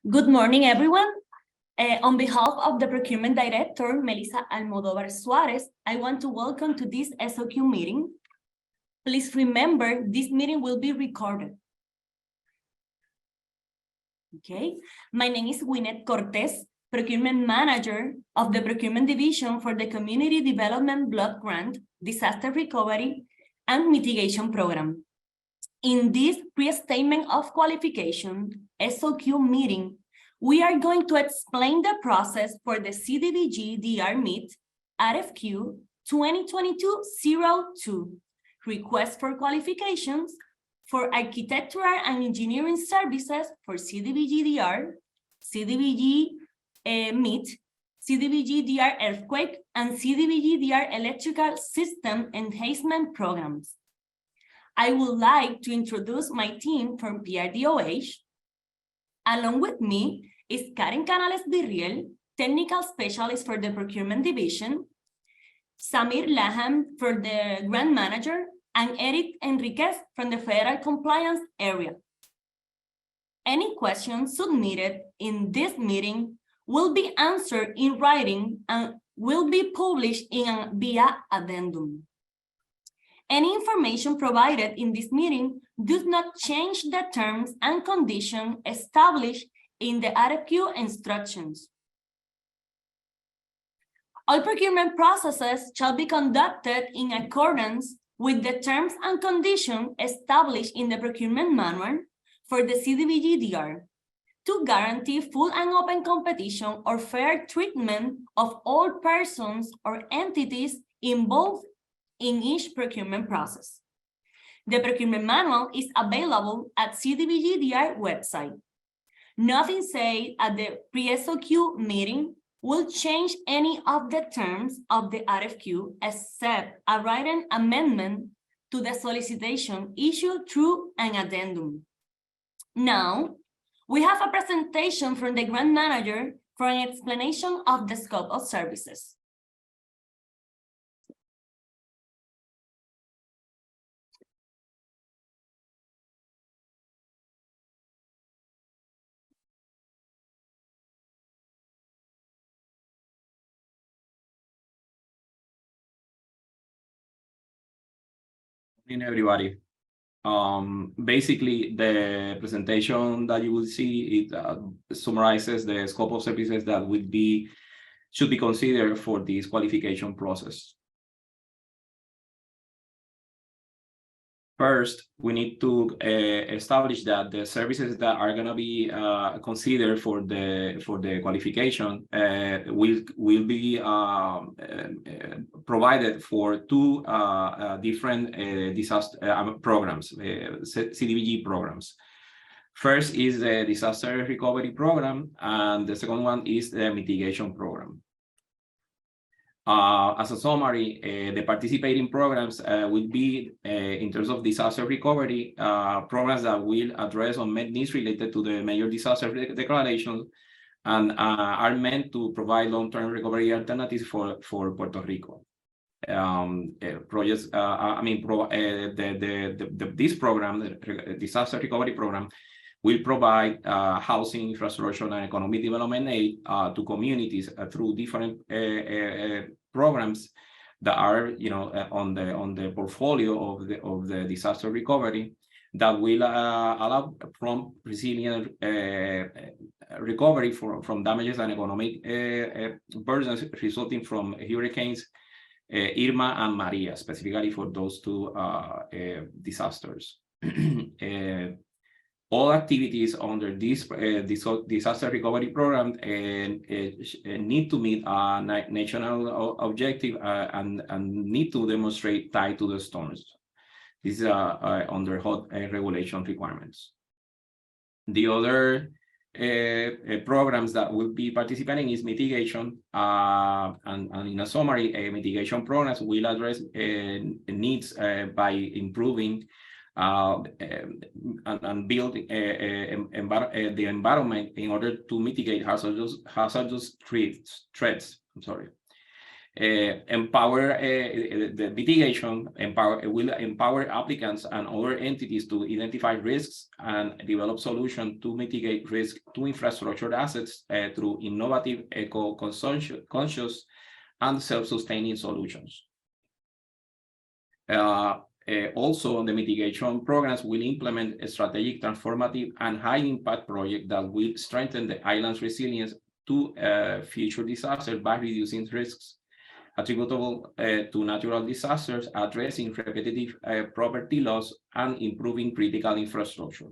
Good morning, everyone. On behalf of the Procurement Director, Melissa Almodovar Suarez, I want to welcome to this SOQ meeting. Please remember, this meeting will be recorded. Okay, my name is Winnet Cortez, Procurement Manager of the Procurement Division for the Community Development Block Grant, Disaster Recovery and Mitigation Program. In this pre-statement of qualification, SOQ meeting, we are going to explain the process for the CDBG-DRMIT-RFQ-2022-02, request for qualifications for architectural and engineering services for CDBG-DR, CDBG-MIT, CDBG-DR Earthquake, and CDBG-DR Electrical System Enhancement Programs. I would like to introduce my team from PRDOH. Along with me is Karen Canales-Virriel, Technical Specialist for the Procurement Division, Samir Laham for the Grant Manager, and Eric Enriquez from the Federal Compliance Area. Any questions submitted in this meeting will be answered in writing and will be published via addendum. Any information provided in this meeting does not change the terms and conditions established in the RFQ instructions. All procurement processes shall be conducted in accordance with the terms and conditions established in the procurement manual for the CDBG-DR to guarantee full and open competition or fair treatment of all persons or entities involved in each procurement process. The procurement manual is available at CDBG-DR website. Nothing said at the pre-SOQ meeting will change any of the terms of the RFQ except a written amendment to the solicitation issued through an addendum. Now, we have a presentation from the Grant Manager for an explanation of the scope of services. Everybody. Basically, the presentation that you will see, it summarizes the scope of services that should be considered for this qualification process. First, we need to establish that the services that are going to be considered for the qualification will be provided for two different disaster programs, CDBG programs. First is the disaster recovery program, and the second one is the mitigation program. As a summary, the participating programs will be, in terms of disaster recovery, programs that will address unmet needs related to the major disaster declaration and are meant to provide long-term recovery alternatives for Puerto Rico. Projects, this program, the disaster recovery program, will provide housing, infrastructure, and economic development aid to communities through different programs that are, on the portfolio of the disaster recovery that will allow prompt resilient recovery from damages and economic burdens resulting from hurricanes Irma and Maria, specifically for those two disasters. All activities under this disaster recovery program need to meet a national objective and need to demonstrate tied to the storms. This is under HOT regulation requirements. The other programs that will be participating is mitigation, and in a summary, mitigation programs will address needs by improving and build the environment in order to mitigate hazardous threats. The mitigation will empower applicants and other entities to identify risks and develop solutions to mitigate risk to infrastructure assets through innovative, eco-conscious, and self-sustaining solutions. Also, the mitigation programs will implement a strategic, transformative, and high-impact project that will strengthen the island's resilience to future disasters by reducing risks attributable to natural disasters, addressing repetitive property loss, and improving critical infrastructure.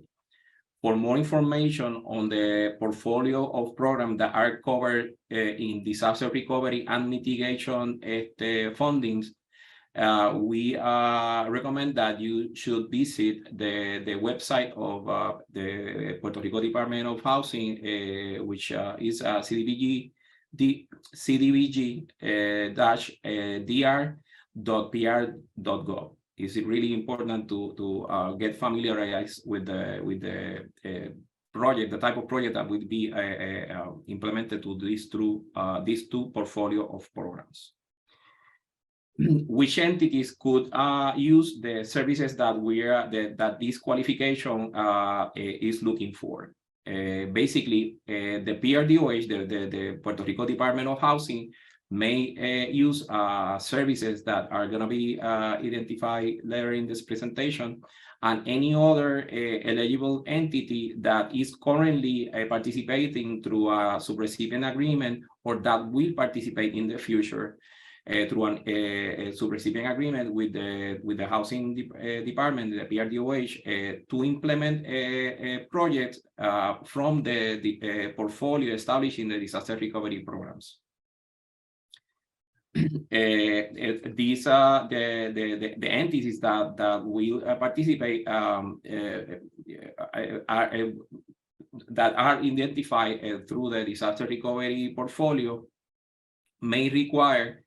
For more information on the portfolio of programs that are covered in disaster recovery and mitigation fundings, we recommend that you should visit the website of the Puerto Rico Department of Housing, which is CDBG-DR.PR.gov. It's really important to get familiarized with the project, the type of project that would be implemented to these two portfolio of programs. Which entities could use the services that that this qualification is looking for? Basically, the PRDOH, the Puerto Rico Department of Housing, may use services that are going to be identified later in this presentation, and any other eligible entity that is currently participating through a subrecipient agreement or that will participate in the future through a subrecipient agreement with the Housing Department, the PRDOH, to implement projects from the portfolio established in the disaster recovery programs. These are the entities that will participate that are identified through the disaster recovery portfolio may require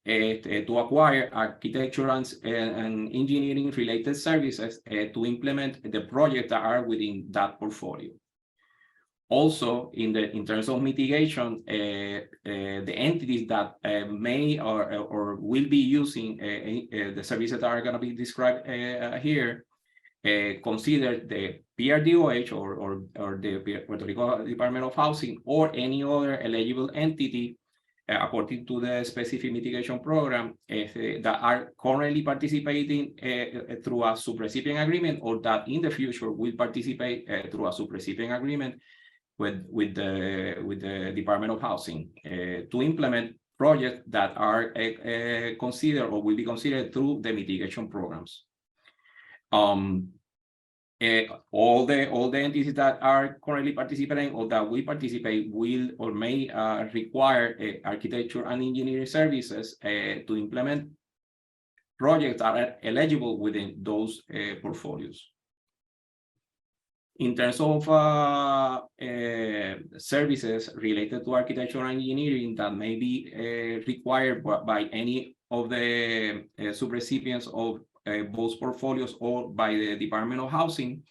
to acquire architectural and engineering related services to implement the projects that are within that portfolio. Also, in terms of mitigation, the entities that may or will be using the services that are going to be described here consider the PRDOH or the Puerto Rico Department of Housing or any other eligible entity according to the specific mitigation program that are currently participating through a subrecipient agreement or that in the future will participate through a subrecipient agreement with the Department of Housing to implement projects that are considered or will be considered through the mitigation programs. All the entities that are currently participating or that will participate will or may require architecture and engineering services to implement projects that are eligible within those portfolios. In terms of services related to architecture and engineering that may be required by any of the subrecipients of both portfolios or by the Department of Housing,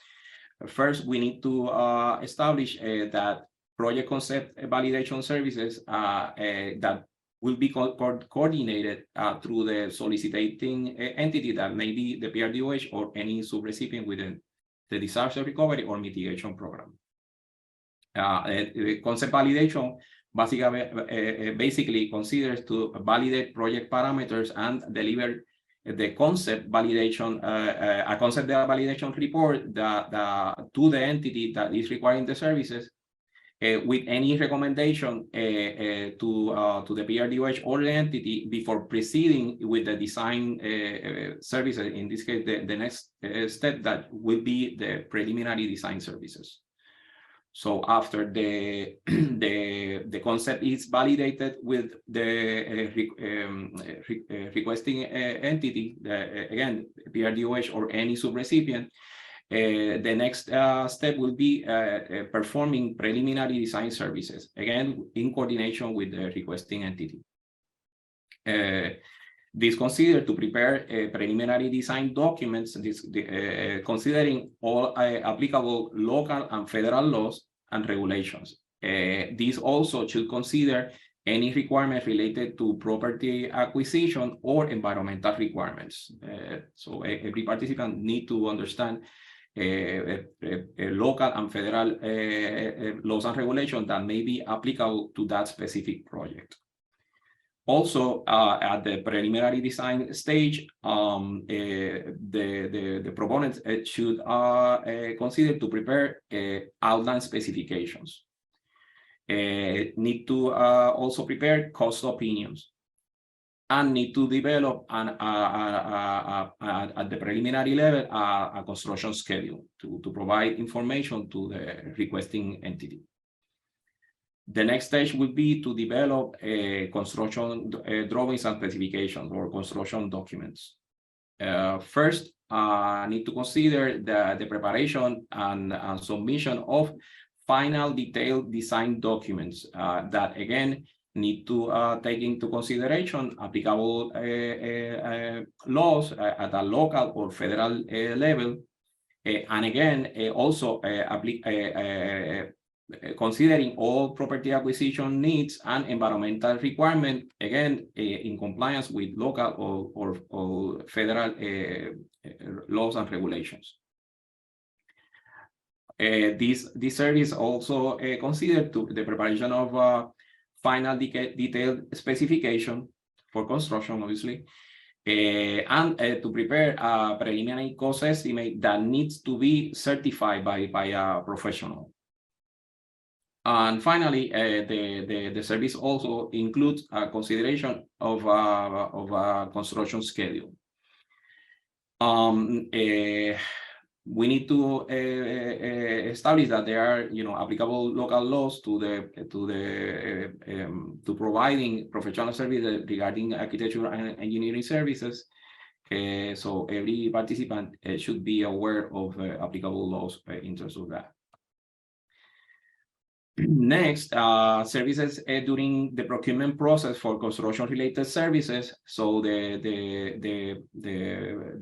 first we need to establish that project concept validation services that will be coordinated through the soliciting entity that may be the PRDOH or any subrecipient within the disaster recovery or mitigation program. Concept validation basically considers to validate project parameters and deliver the concept validation, a concept validation report to the entity that is requiring the services with any recommendation to the PRDOH or the entity before proceeding with the design services. In this case, the next step that will be the preliminary design services. So after the concept is validated with the requesting entity, again, PRDOH or any subrecipient, the next step will be performing preliminary design services, again, in coordination with the requesting entity. This considered to prepare preliminary design documents, considering all applicable local and federal laws and regulations. This also should consider any requirement related to property acquisition or environmental requirements. So every participant need to understand local and federal laws and regulations that may be applicable to that specific project. Also, at the preliminary design stage, the proponents should consider to prepare outline specifications. Need to also prepare cost opinions, and need to develop at the preliminary level a construction schedule to provide information to the requesting entity. The next stage would be to develop construction drawings and specifications or construction documents. First, need to consider the preparation and submission of final detailed design documents that, again, need to take into consideration applicable laws at a local or federal level. And again, also considering all property acquisition needs and environmental requirements, again, in compliance with local or federal laws and regulations. This service also considered the preparation of final detailed specification for construction, obviously, and to prepare a preliminary cost estimate that needs to be certified by a professional. And finally, the service also includes a consideration of a construction schedule. We need to establish that there are, applicable local laws to providing professional services regarding architecture and engineering services. So every participant should be aware of applicable laws in terms of that. Next, services during the procurement process for construction-related services. So the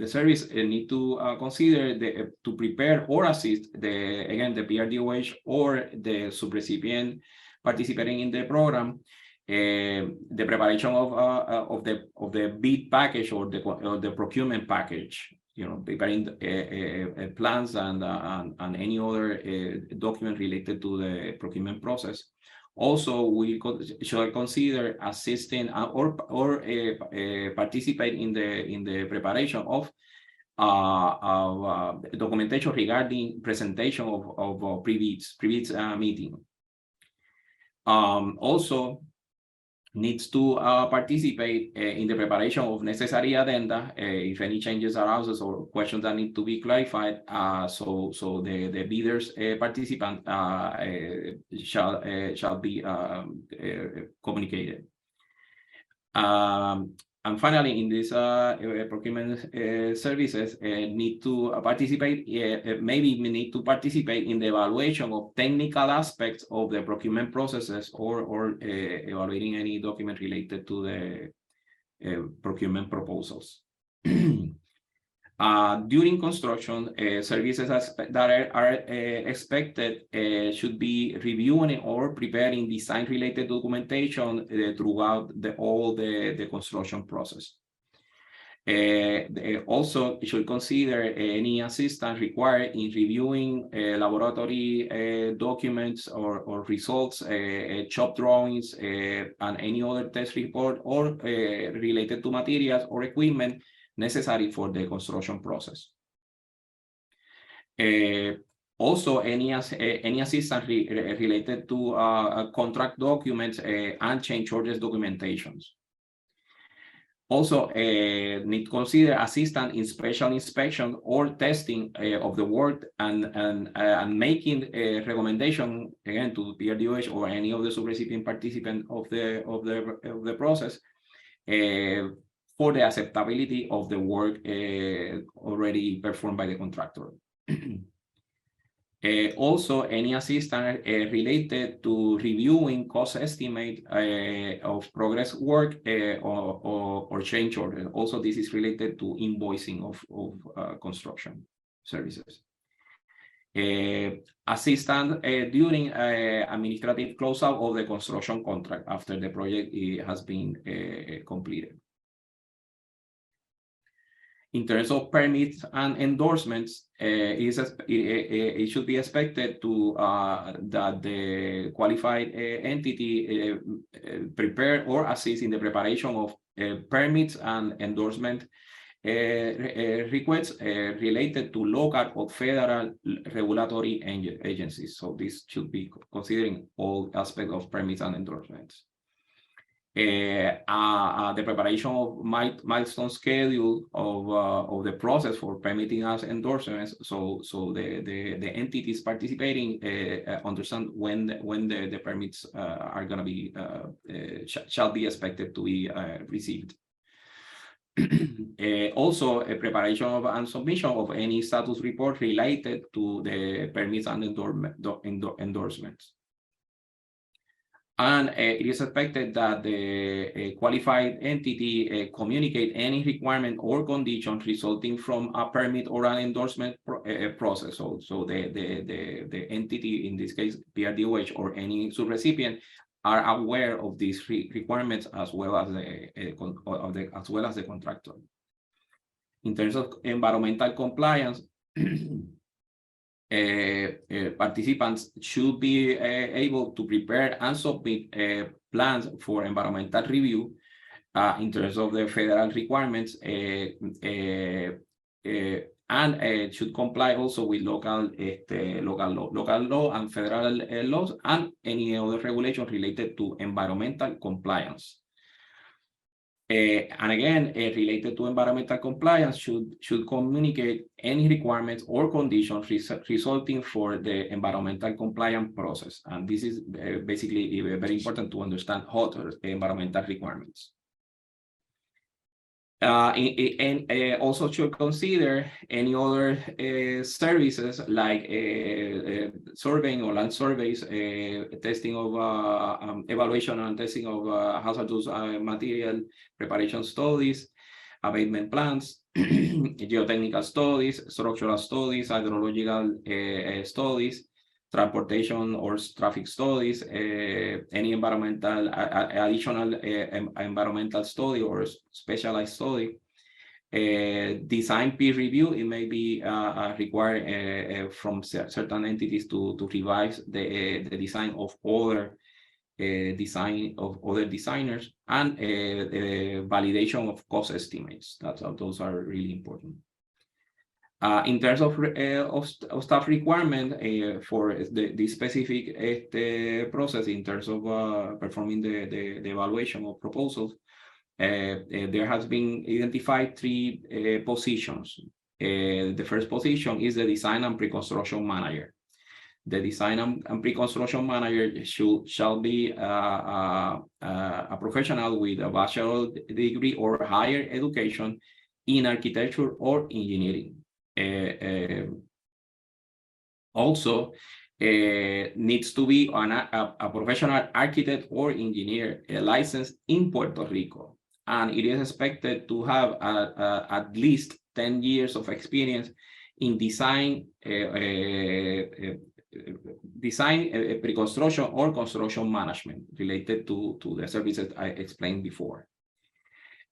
service need to consider to prepare or assist the PRDOH or the subrecipient participating in the program, the preparation of the bid package or the procurement package. Preparing plans and any other document related to the procurement process. Also, we should consider assisting or participate in the preparation of documentation regarding presentation of pre-bids meeting. Also, needs to participate in the preparation of necessary addenda if any changes arise or questions that need to be clarified. So the bidders participant shall be communicated. And finally, in these procurement services, need to participate. Maybe we need to participate in the evaluation of technical aspects of the procurement processes, or evaluating any document related to the procurement proposals. During construction, services that are expected should be reviewing or preparing design-related documentation throughout all the construction process. They also should consider any assistance required in reviewing laboratory documents or results, shop drawings, and any other test report or related to materials or equipment necessary for the construction process. Also, any assistance related to contract documents and change orders documentations. Also, need to consider assistance in special inspection or testing of the work and making a recommendation again to PRDOH or any of the subrecipient participant of the process for the acceptability of the work already performed by the contractor. Also, any assistance related to reviewing cost estimate of progress work or change order. Also, this is related to invoicing of construction services. assistance during administrative closeout of the construction contract after the project has been completed. In terms of permits and endorsements, it should be expected that the qualified entity prepare or assist in the preparation of permits and endorsement requests related to local or federal regulatory agencies. So this should be considering all aspects of permits and endorsements. The preparation of milestone schedule of the process for permitting as endorsements, so the entities participating understand when the permits are going to be shall be expected to be received. Also, a preparation of and submission of any status report related to the permits and endorsements. And it is expected that the qualified entity communicate any requirement or condition resulting from a permit or an endorsement process. So the entity, in this case, PRDOH or any subrecipient, are aware of these requirements as well as the contractor. In terms of environmental compliance, participants should be able to prepare and submit plans for environmental review in terms of the federal requirements and should comply also with local law and federal laws and any other regulation related to environmental compliance. And again, related to environmental compliance, should communicate any requirements or conditions resulting for the environmental compliance process. And this is basically very important to understand other environmental requirements. And also should consider any other services like surveying or land surveys, testing of evaluation and testing of hazardous material preparation studies, abatement plans, geotechnical studies, structural studies, hydrological studies, transportation or traffic studies, any environmental additional environmental study or specialized study, design peer review. It may be required from certain entities to revise the design of other designers, and validation of cost estimates. Those are really important. In terms of staff requirement for the specific process, in terms of performing the evaluation of proposals, there has been identified 3 positions. The first position is the design and pre-construction manager. The design and pre-construction manager shall be a professional with a bachelor's degree or higher education in architecture or engineering. Also needs to be a professional architect or engineer licensed in Puerto Rico, and it is expected to have at least 10 years of experience in design, pre-construction or construction management related to the services I explained before.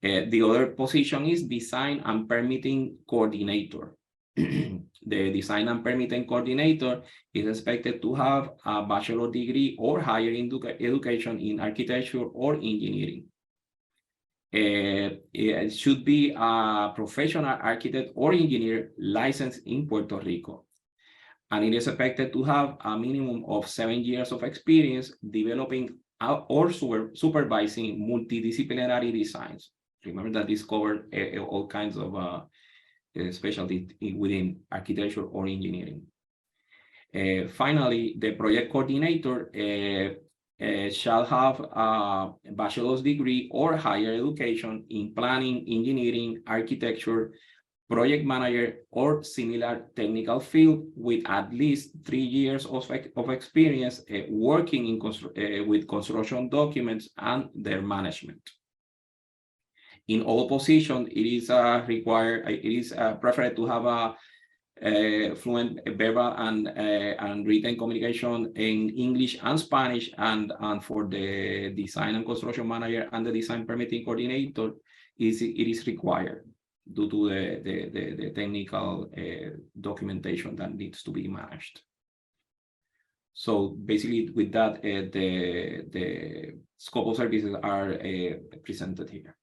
The other position is design and permitting coordinator. The design and permitting coordinator is expected to have a bachelor's degree or higher education in architecture or engineering. It should be a professional architect or engineer licensed in Puerto Rico. And it is expected to have a minimum of 7 years of experience developing or supervising multidisciplinary designs. Remember that this covered all kinds of specialty within architecture or engineering. Finally, the project coordinator shall have a bachelor's degree or higher education in planning, engineering, architecture, project manager, or similar technical field with at least 3 years of experience working in with construction documents and their management. In all positions, it is required. It is preferred to have fluent verbal and written communication in English and Spanish, and for the design and construction manager and the design permitting coordinator, it is required due to the technical documentation that needs to be managed. So basically, with that, the scope of services are presented here.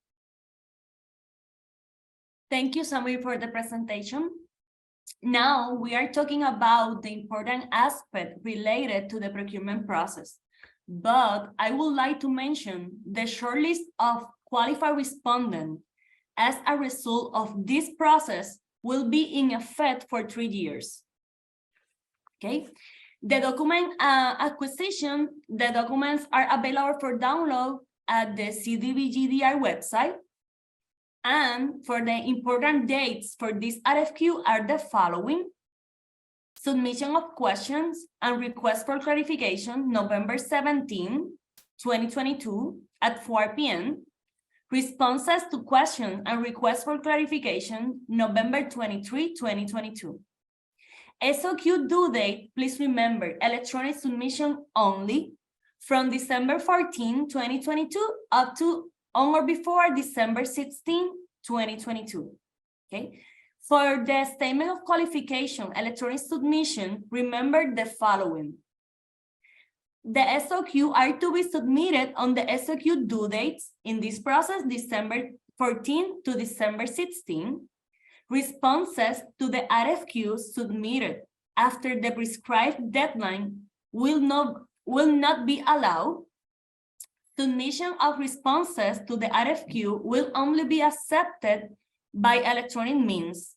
Thank you, Samir, for the presentation. Now we are talking about the important aspect related to the procurement process, but I would like to mention the shortlist of qualified respondents as a result of this process will be in effect for 3 years. Okay, the document acquisition, the documents are available for download at the CDBG-DR website. And for the important dates for this RFQ are the following: submission of questions and request for clarification, November 17, 2022 at 4 p.m. Responses to questions and requests for clarification, November 23, 2022. SOQ due date, please remember, electronic submission only from December 14, 2022 up to on or before December 16, 2022. Okay. For the statement of qualification, electronic submission, remember the following. The SOQ are to be submitted on the SOQ due dates in this process, December 14 to December 16. Responses to the RFQ submitted after the prescribed deadline will not be allowed. Submission of responses to the RFQ will only be accepted by electronic means.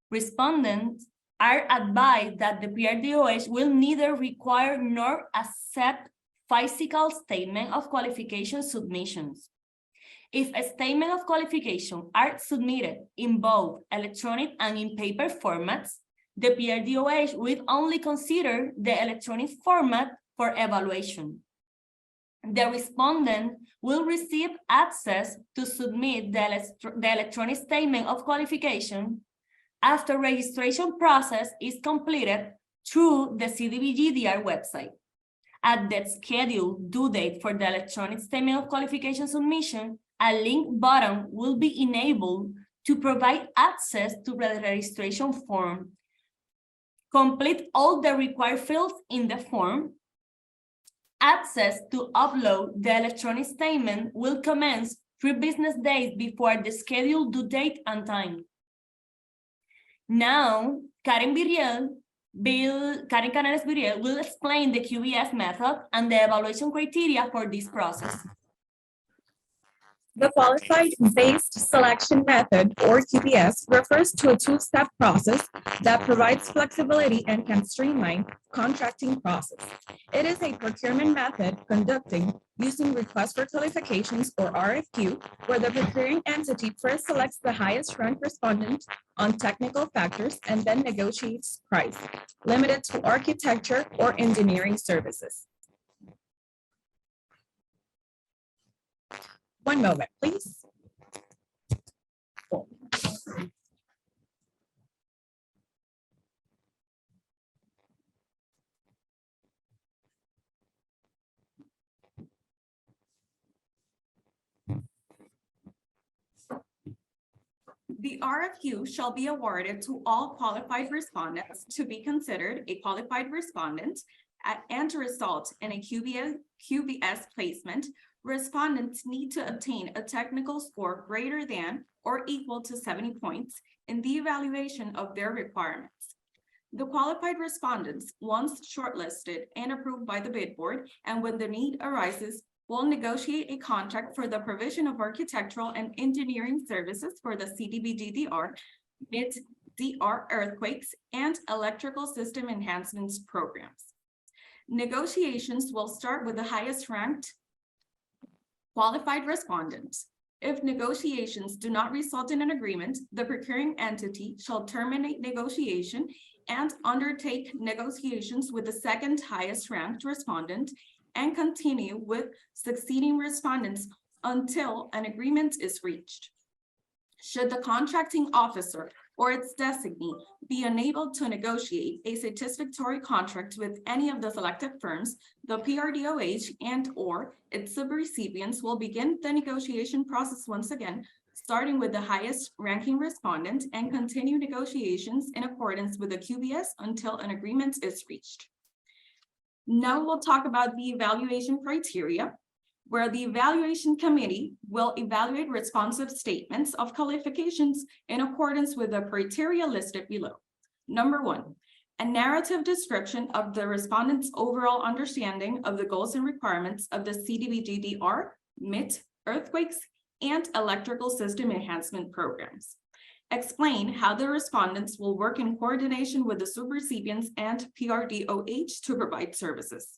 Respondents are advised that the PRDOH will neither require nor accept physical statement of qualification submissions. If a statement of qualification are submitted in both electronic and in paper formats, the PRDOH will only consider the electronic format for evaluation. The respondent will receive access to submit the electronic statement of qualification after registration process is completed through the CDBG-DR website. At the scheduled due date for the electronic statement of qualification submission, a link button will be enabled to provide access to the registration form. Complete all the required fields in the form. Access to upload the electronic statement will commence 3 business days before the scheduled due date and time. Now, Karen Canales-Biriel will explain the QBS method and the evaluation criteria for this process. The Qualified-Based Selection Method, or QBS, refers to a 2-step process that provides flexibility and can streamline contracting process. It is a procurement method conducting using request for qualifications, or RFQ, where the procuring entity first selects the highest ranked respondent on technical factors and then negotiates price, limited to architecture or engineering services. One moment, please. The RFQ shall be awarded to all qualified respondents to be considered a qualified respondent and to result in a QBS placement. Respondents need to obtain a technical score greater than or equal to 70 points in the evaluation of their requirements. The qualified respondents, once shortlisted and approved by the bid board, and when the need arises, will negotiate a contract for the provision of architectural and engineering services for the CDBG-DR, MIT-DR earthquakes, and electrical system enhancements programs. Negotiations will start with the highest ranked qualified respondents. If negotiations do not result in an agreement, the procuring entity shall terminate negotiation and undertake negotiations with the second highest ranked respondent and continue with succeeding respondents until an agreement is reached. Should the contracting officer or its designee be enabled to negotiate a satisfactory contract with any of the selected firms, the PRDOH and/or its subrecipients will begin the negotiation process once again, starting with the highest ranking respondent and continue negotiations in accordance with the QBS until an agreement is reached. Now we'll talk about the evaluation criteria, where the evaluation committee will evaluate responsive statements of qualifications in accordance with the criteria listed below. Number one, a narrative description of the respondent's overall understanding of the goals and requirements of the CDBG-DR, MIT, earthquakes, and electrical system enhancement programs. Explain how the respondents will work in coordination with the subrecipients and PRDOH to provide services.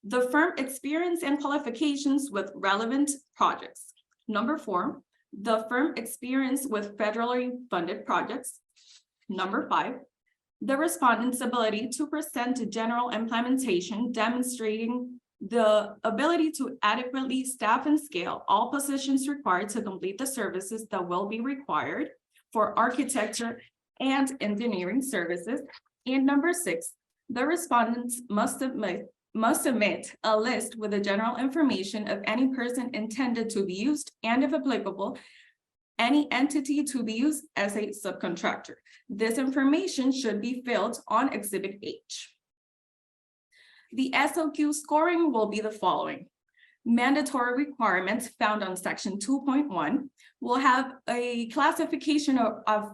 The firm experience and qualifications with relevant projects. Number four, the firm experience with federally funded projects. Number five, the respondent's ability to present general implementation demonstrating the ability to adequately staff and scale all positions required to complete the services that will be required for architecture and engineering services. And number six, the respondents must submit a list with the general information of any person intended to be used and, if applicable, any entity to be used as a subcontractor. This information should be filled on Exhibit H. The SOQ scoring will be the following. Mandatory requirements found on Section 2.1 will have a classification of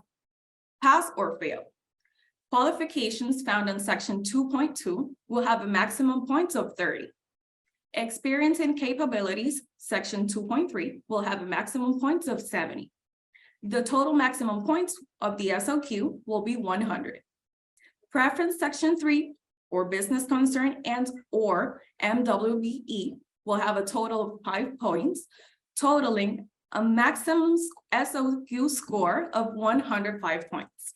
pass or fail. Qualifications found in Section 2.2 will have a maximum points of 30. Experience and capabilities, Section 2.3 will have a maximum points of 70. The total maximum points of the SOQ will be 100. Preference Section 3 or business concern and or MWBE will have a total of 5 points, totaling a maximum SOQ score of 105 points.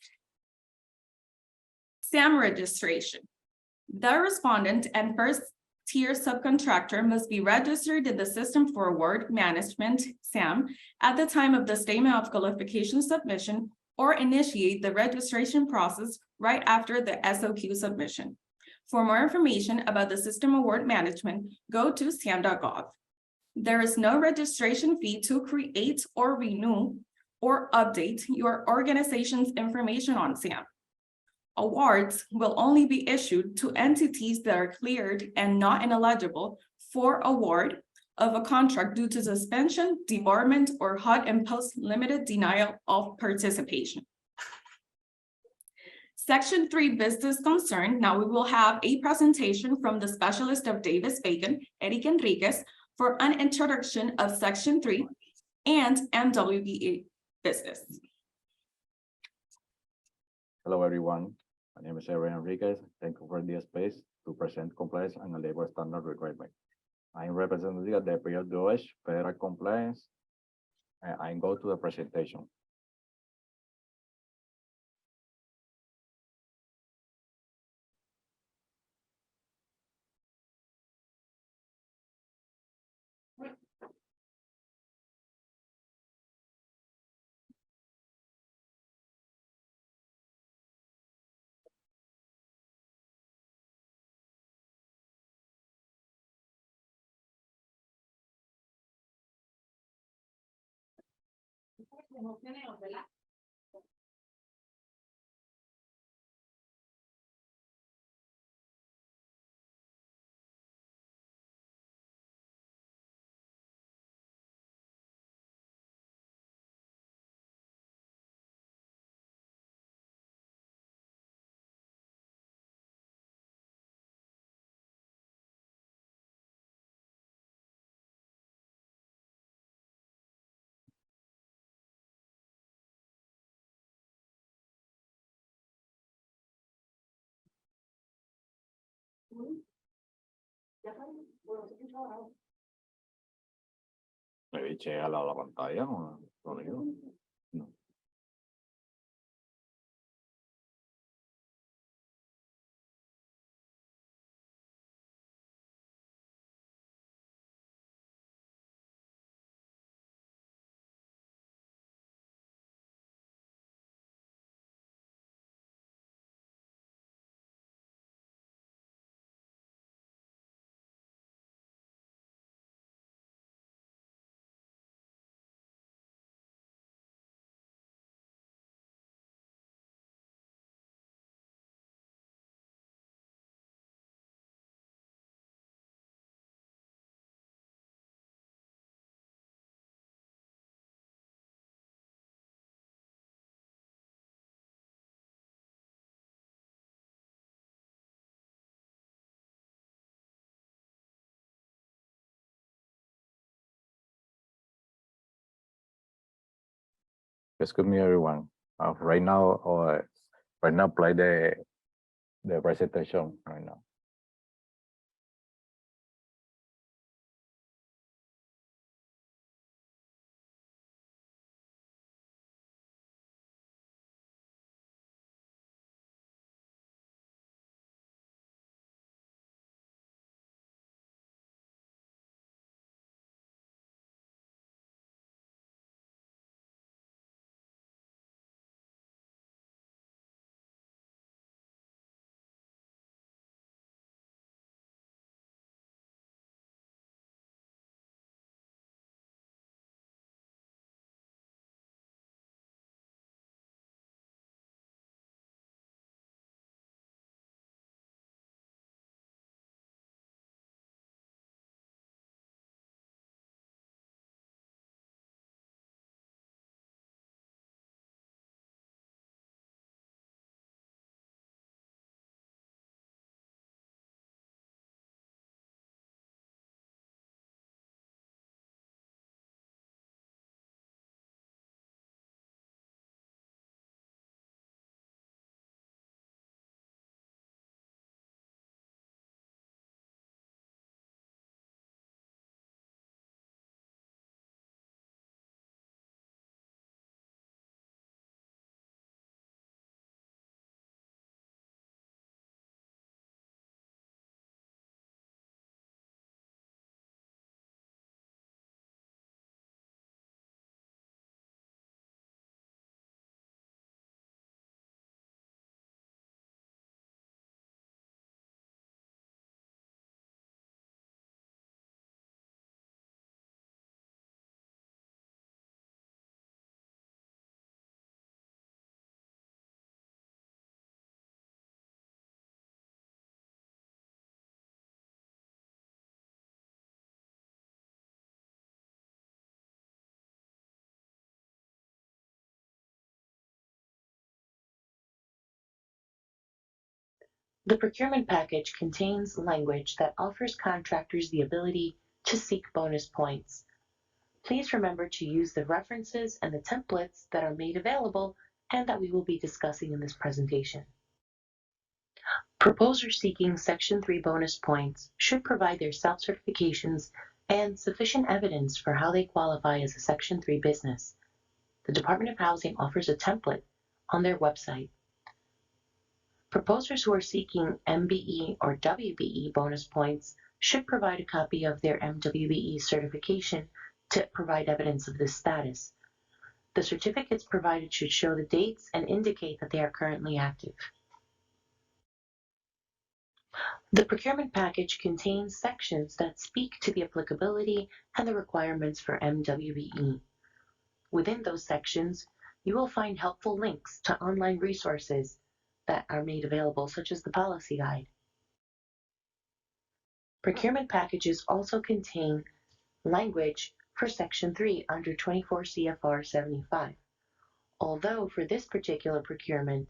SAM registration. The respondent and first-tier subcontractor must be registered in the System for Award Management, SAM, at the time of the Statement of Qualification submission or initiate the registration process right after the SOQ submission. For more information about the System Award Management, go to SAM.gov. There is no registration fee to create or renew or update your organization's information on SAM. Awards will only be issued to entities that are cleared and not ineligible for award of a contract due to suspension, debarment, or HUD-imposed limited denial of participation. Section 3, business concern. Now we will have a presentation from the specialist of Davis-Bacon, Eric Enriquez, for an introduction of Section 3 and MWBE business. Hello, everyone. My name is Eric Enriquez. Thank you for this space to present compliance and labor standard requirement. I'm representative of the PRDOH Federal Compliance. I go to the presentation. ¿Me eché a la pantalla o no le digo? No. Excuse me, everyone. Right now, play the presentation right now. The procurement package contains language that offers contractors the ability to seek bonus points. Please remember to use the references and the templates that are made available and that we will be discussing in this presentation. Proposers seeking Section 3 bonus points should provide their self-certifications and sufficient evidence for how they qualify as a Section 3 business. The Department of Housing offers a template on their website. Proposers who are seeking MBE or WBE bonus points should provide a copy of their MWBE certification to provide evidence of this status. The certificates provided should show the dates and indicate that they are currently active. The procurement package contains sections that speak to the applicability and the requirements for MWBE. Within those sections, you will find helpful links to online resources that are made available, such as the policy guide. Procurement packages also contain language for Section 3 under 24 CFR 75. Although for this particular procurement,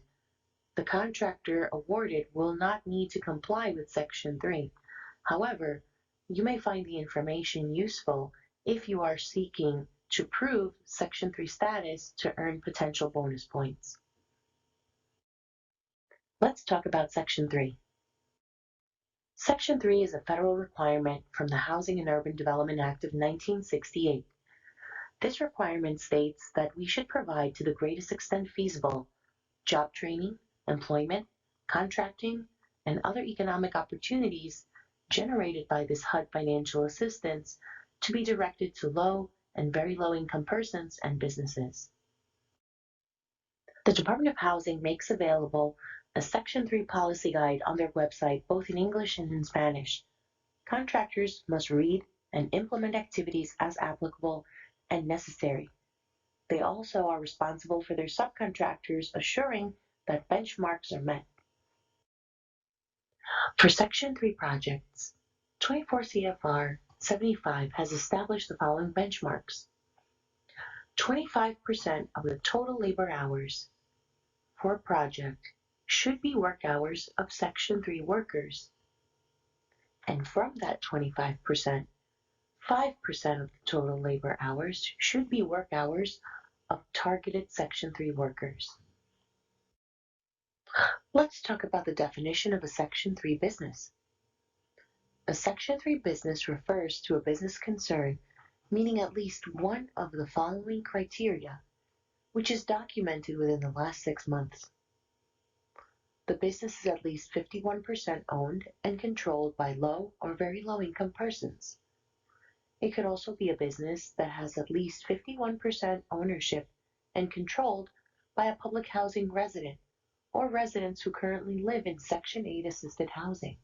the contractor awarded will not need to comply with Section 3. However, you may find the information useful if you are seeking to prove Section 3 status to earn potential bonus points. Let's talk about Section 3. Section 3 is a federal requirement from the Housing and Urban Development Act of 1968. This requirement states that we should provide to the greatest extent feasible job training, employment, contracting, and other economic opportunities generated by this HUD financial assistance to be directed to low and very low income persons and businesses. The Department of Housing makes available a Section 3 policy guide on their website, both in English and in Spanish. Contractors must read and implement activities as applicable and necessary. They also are responsible for their subcontractors assuring that benchmarks are met. For Section 3 projects, 24 CFR 75 has established the following benchmarks. 25% of the total labor hours for a project should be work hours of Section 3 workers. And from that 25%, 5% of the total labor hours should be work hours of targeted Section 3 workers. Let's talk about the definition of a Section 3 business. A Section 3 business refers to a business concern meeting at least one of the following criteria, which is documented within the last 6 months. The business is at least 51% owned and controlled by low or very low income persons. It could also be a business that has at least 51% ownership and controlled by a public housing resident or residents who currently live in Section 8 assisted housing.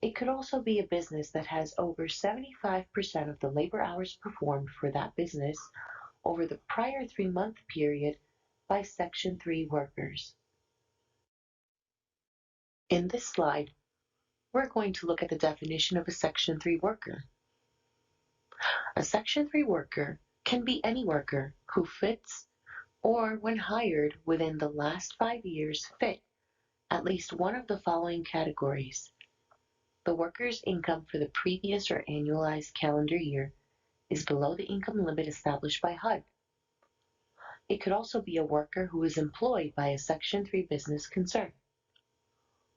It could also be a business that has over 75% of the labor hours performed for that business over the prior 3-month period by Section 3 workers. In this slide, we're going to look at the definition of a Section 3 worker. A Section 3 worker can be any worker who fits or, when hired within the last 5 years, fit at least one of the following categories. The worker's income for the previous or annualized calendar year is below the income limit established by HUD. It could also be a worker who is employed by a Section 3 business concern.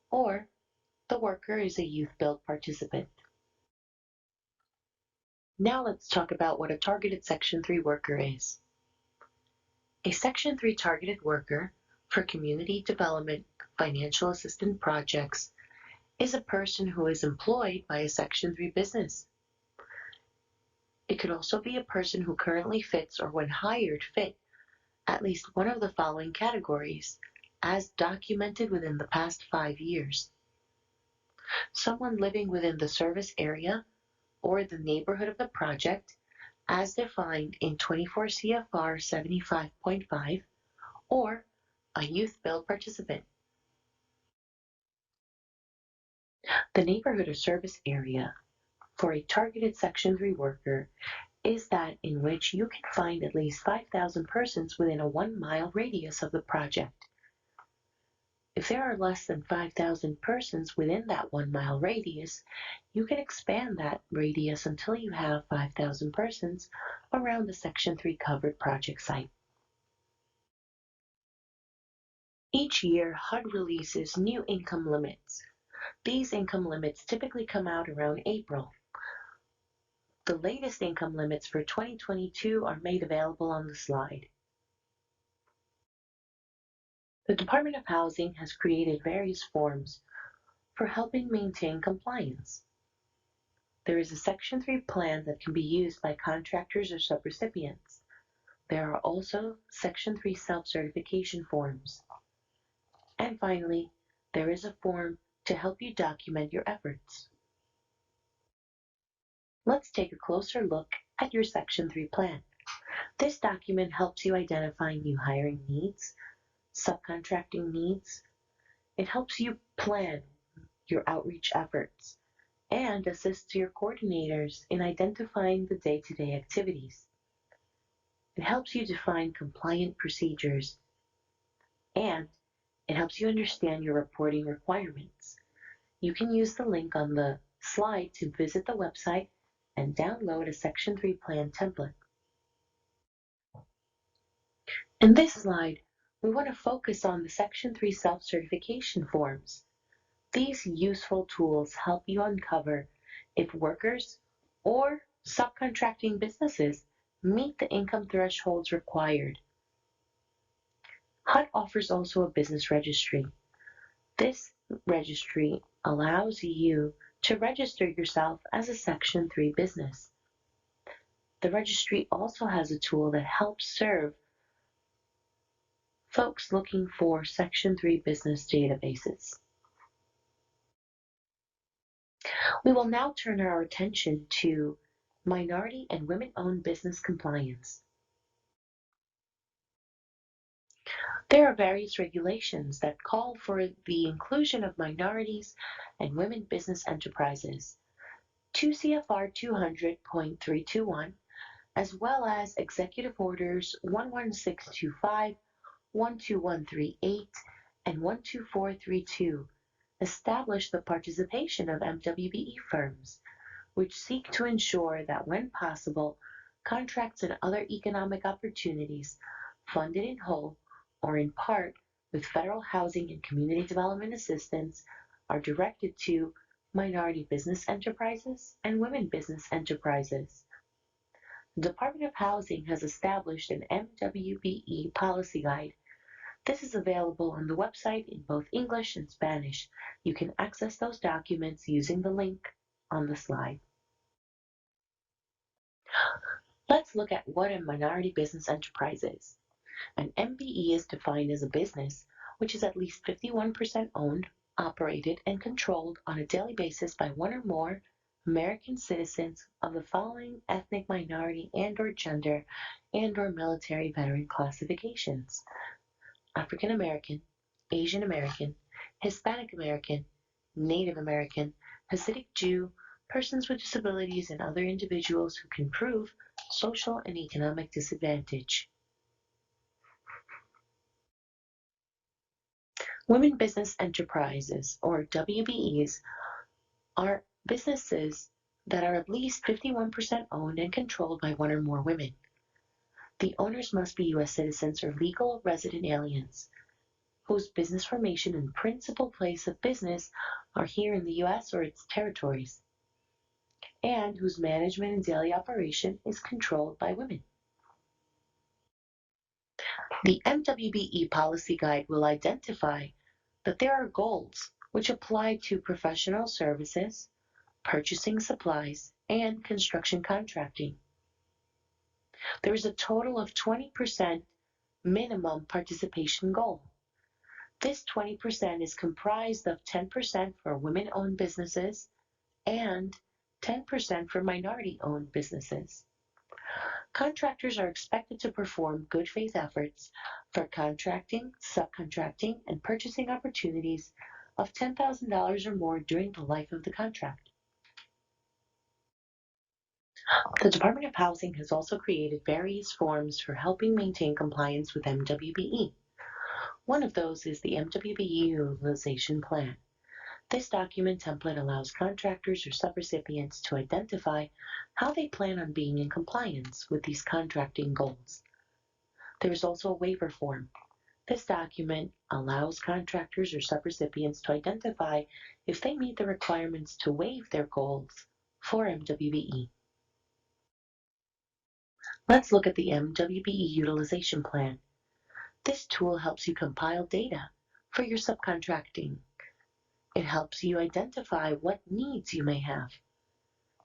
Or the worker is a youth build participant. Now let's talk about what a targeted Section 3 worker is. A Section 3 targeted worker for community development financial assistance projects is a person who is employed by a Section 3 business. It could also be a person who currently fits or when hired fit at least one of the following categories as documented within the past 5 years. Someone living within the service area or the neighborhood of the project as defined in 24 CFR 75.5 or a youth build participant. The neighborhood or service area for a targeted Section 3 worker is that in which you can find at least 5,000 persons within a 1-mile radius of the project. If there are less than 5,000 persons within that 1-mile radius, you can expand that radius until you have 5,000 persons around the Section 3 covered project site. Each year, HUD releases new income limits. These income limits typically come out around April. The latest income limits for 2022 are made available on the slide. The Department of Housing has created various forms for helping maintain compliance. There is a Section 3 plan that can be used by contractors or subrecipients. There are also Section 3 self-certification forms. And finally, there is a form to help you document your efforts. Let's take a closer look at your Section 3 plan. This document helps you identify new hiring needs, subcontracting needs. It helps you plan your outreach efforts and assists your coordinators in identifying the day-to-day activities. It helps you define compliant procedures, and it helps you understand your reporting requirements. You can use the link on the slide to visit the website and download a Section 3 plan template. In this slide, we want to focus on the Section 3 self-certification forms. These useful tools help you uncover if workers or subcontracting businesses meet the income thresholds required. HUD offers also a business registry. This registry allows you to register yourself as a Section 3 business. The registry also has a tool that helps serve folks looking for Section 3 business databases. We will now turn our attention to minority and women-owned business compliance. There are various regulations that call for the inclusion of minorities and women business enterprises. 2 CFR 200.321, as well as Executive Orders 11625, 12138, and 12432 establish the participation of MWBE firms, which seek to ensure that when possible, contracts, and other economic opportunities funded in whole or in part with federal housing and community development assistance are directed to minority business enterprises and women business enterprises. The Department of Housing has established an MWBE policy guide. This is available on the website in both English and Spanish. You can access those documents using the link on the slide. Let's look at what a minority business enterprise is. An MBE is defined as a business which is at least 51% owned, operated, and controlled on a daily basis by one or more American citizens of the following ethnic minority and/or gender and/or military veteran classifications: African American, Asian American, Hispanic American, Native American, Hasidic Jew, persons with disabilities, and other individuals who can prove social and economic disadvantage. Women business enterprises, or WBEs, are businesses that are at least 51% owned and controlled by one or more women. The owners must be U.S. citizens or legal resident aliens whose business formation and principal place of business are here in the U.S. or its territories, and whose management and daily operation is controlled by women. The MWBE policy guide will identify that there are goals which apply to professional services, purchasing supplies, and construction contracting. There is a total of 20% minimum participation goal. This 20% is comprised of 10% for women-owned businesses and 10% for minority-owned businesses. Contractors are expected to perform good faith efforts for contracting, subcontracting, and purchasing opportunities of $10,000 or more during the life of the contract. The Department of Housing has also created various forms for helping maintain compliance with MWBE. One of those is the MWBE Utilization Plan. This document template allows contractors or subrecipients to identify how they plan on being in compliance with these contracting goals. There is also a waiver form. This document allows contractors or subrecipients to identify if they meet the requirements to waive their goals for MWBE. Let's look at the MWBE Utilization Plan. This tool helps you compile data for your subcontracting. It helps you identify what needs you may have.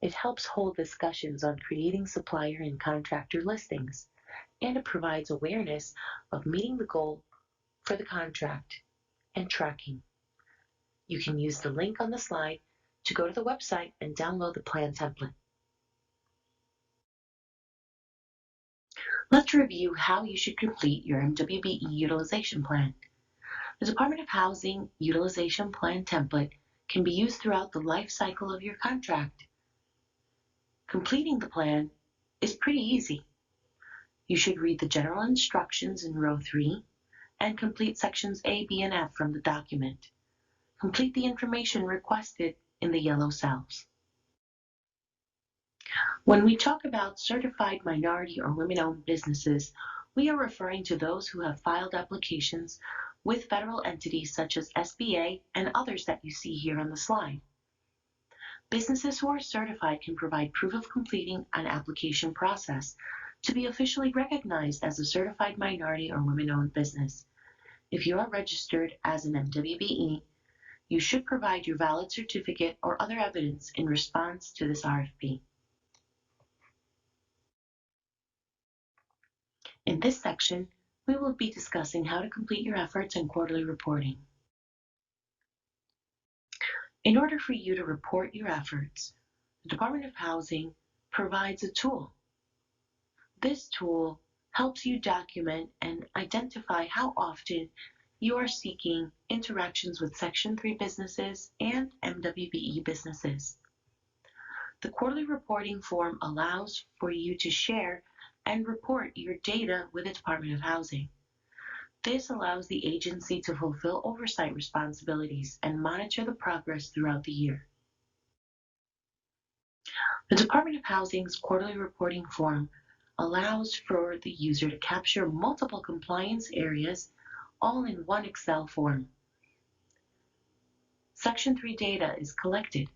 It helps hold discussions on creating supplier and contractor listings, and it provides awareness of meeting the goal for the contract and tracking. You can use the link on the slide to go to the website and download the plan template. Let's review how you should complete your MWBE Utilization Plan. The Department of Housing Utilization Plan template can be used throughout the life cycle of your contract. Completing the plan is pretty easy. You should read the general instructions in row 3 and complete sections A, B, and F from the document. Complete the information requested in the yellow cells. When we talk about certified minority or women-owned businesses, we are referring to those who have filed applications with federal entities such as SBA and others that you see here on the slide. Businesses who are certified can provide proof of completing an application process to be officially recognized as a certified minority or women-owned business. If you are registered as an MWBE, you should provide your valid certificate or other evidence in response to this RFP. In this section, we will be discussing how to complete your efforts and quarterly reporting. In order for you to report your efforts, the Department of Housing provides a tool. This tool helps you document and identify how often you are seeking interactions with Section 3 businesses and MWBE businesses. The quarterly reporting form allows for you to share and report your data with the Department of Housing. This allows the agency to fulfill oversight responsibilities and monitor the progress throughout the year. The Department of Housing's quarterly reporting form allows for the user to capture multiple compliance areas all in one Excel form. Section 3 data is collected.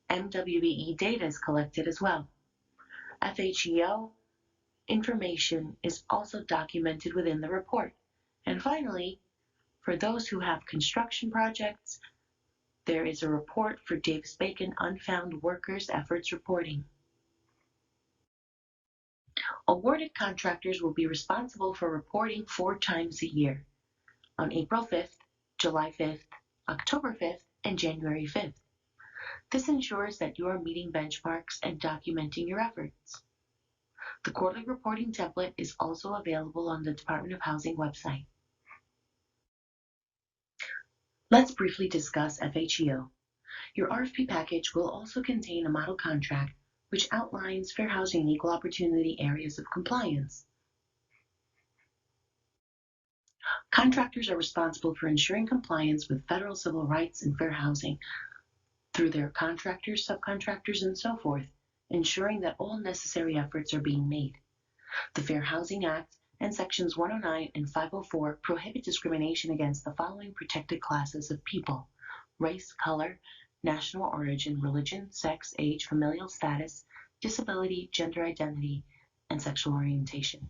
MWBE data is collected as well. FHEO information is also documented within the report. And finally, for those who have construction projects, there is a report for Davis-Bacon Unfound Workers Efforts Reporting. Awarded contractors will be responsible for reporting 4 times a year, on April 5th, July 5th, October 5th, and January 5th. This ensures that you are meeting benchmarks and documenting your efforts. The quarterly reporting template is also available on the Department of Housing website. Let's briefly discuss FHEO. Your RFP package will also contain a model contract which outlines fair housing and equal opportunity areas of compliance. Contractors are responsible for ensuring compliance with federal civil rights and fair housing through their contractors, subcontractors, and so forth, ensuring that all necessary efforts are being made. The Fair Housing Act and Sections 109 and 504 prohibit discrimination against the following protected classes of people: race, color, national origin, religion, sex, age, familial status, disability, gender identity, and sexual orientation.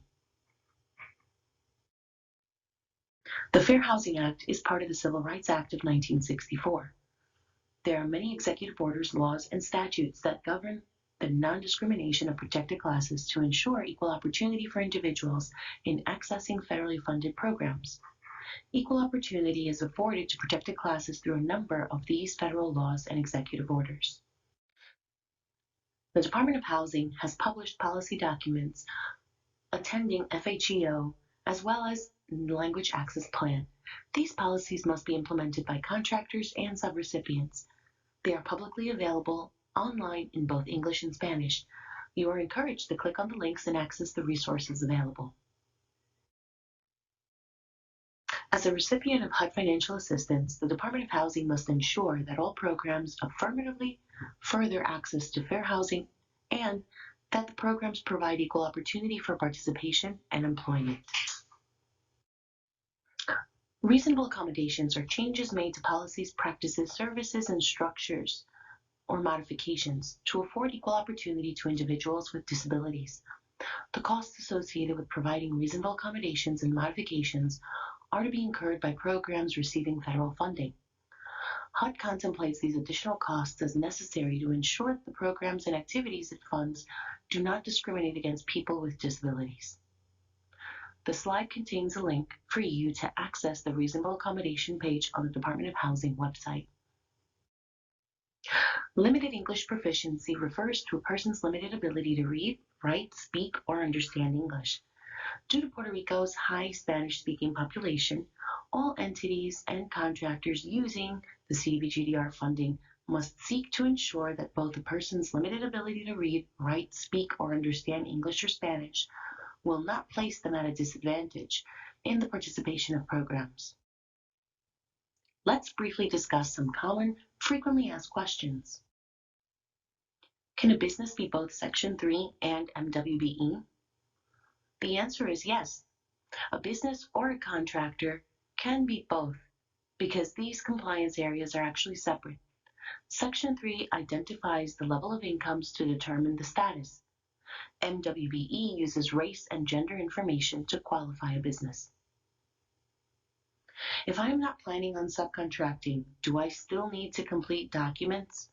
The Fair Housing Act is part of the Civil Rights Act of 1964. There are many executive orders, laws, and statutes that govern the non-discrimination of protected classes to ensure equal opportunity for individuals in accessing federally funded programs. Equal opportunity is afforded to protected classes through a number of these federal laws and executive orders. The Department of Housing has published policy documents attending FHEO as well as Language Access Plan. These policies must be implemented by contractors and subrecipients. They are publicly available online in both English and Spanish. You are encouraged to click on the links and access the resources available. As a recipient of HUD financial assistance, the Department of Housing must ensure that all programs affirmatively further access to fair housing and that the programs provide equal opportunity for participation and employment. Reasonable accommodations are changes made to policies, practices, services, and structures or modifications to afford equal opportunity to individuals with disabilities. The costs associated with providing reasonable accommodations and modifications are to be incurred by programs receiving federal funding. HUD contemplates these additional costs as necessary to ensure that the programs and activities it funds do not discriminate against people with disabilities. The slide contains a link for you to access the reasonable accommodation page on the Department of Housing website. Limited English proficiency refers to a person's limited ability to read, write, speak, or understand English. Due to Puerto Rico's high Spanish-speaking population, all entities and contractors using the CDBG-DR funding must seek to ensure that both a person's limited ability to read, write, speak, or understand English or Spanish will not place them at a disadvantage in the participation of programs. Let's briefly discuss some common, frequently asked questions. Can a business be both Section 3 and MWBE? The answer is yes. A business or a contractor can be both because these compliance areas are actually separate. Section 3 identifies the level of incomes to determine the status. MWBE uses race and gender information to qualify a business. If I am not planning on subcontracting, do I still need to complete documents?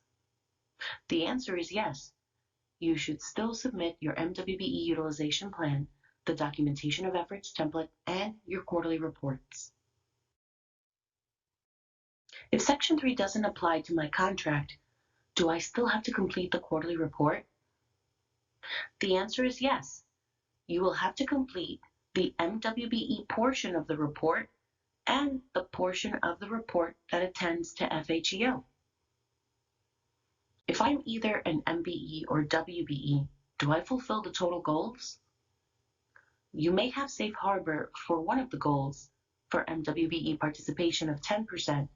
The answer is yes. You should still submit your MWBE utilization plan, the documentation of efforts template, and your quarterly reports. If Section 3 doesn't apply to my contract, do I still have to complete the quarterly report? The answer is yes. You will have to complete the MWBE portion of the report and the portion of the report that attends to FHEO. If I'm either an MBE or WBE, do I fulfill the total goals? You may have safe harbor for one of the goals for MWBE participation of 10%,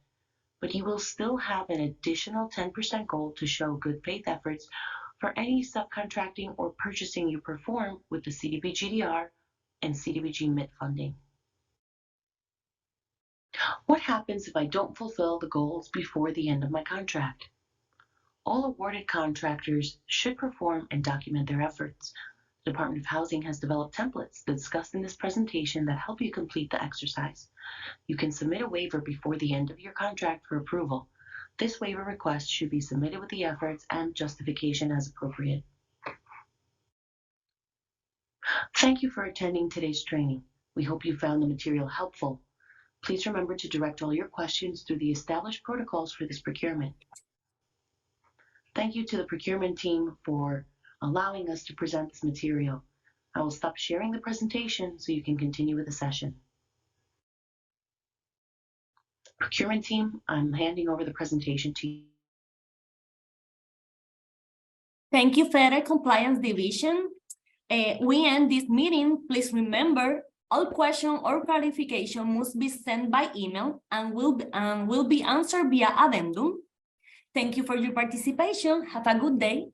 but you will still have an additional 10% goal to show good faith efforts for any subcontracting or purchasing you perform with the CDBG-DR and CDBG-MIT funding. What happens if I don't fulfill the goals before the end of my contract? All awarded contractors should perform and document their efforts. The Department of Housing has developed templates discussed in this presentation that help you complete the exercise. You can submit a waiver before the end of your contract for approval. This waiver request should be submitted with the efforts and justification as appropriate. Thank you for attending today's training. We hope you found the material helpful. Please remember to direct all your questions through the established protocols for this procurement. Thank you to the procurement team for allowing us to present this material. I will stop sharing the presentation so you can continue with the session. Procurement team, I'm handing over the presentation to you. Thank you, Federal Compliance Division. We end this meeting. Please remember, all questions or clarification must be sent by email and will be answered via addendum. Thank you for your participation. Have a good day.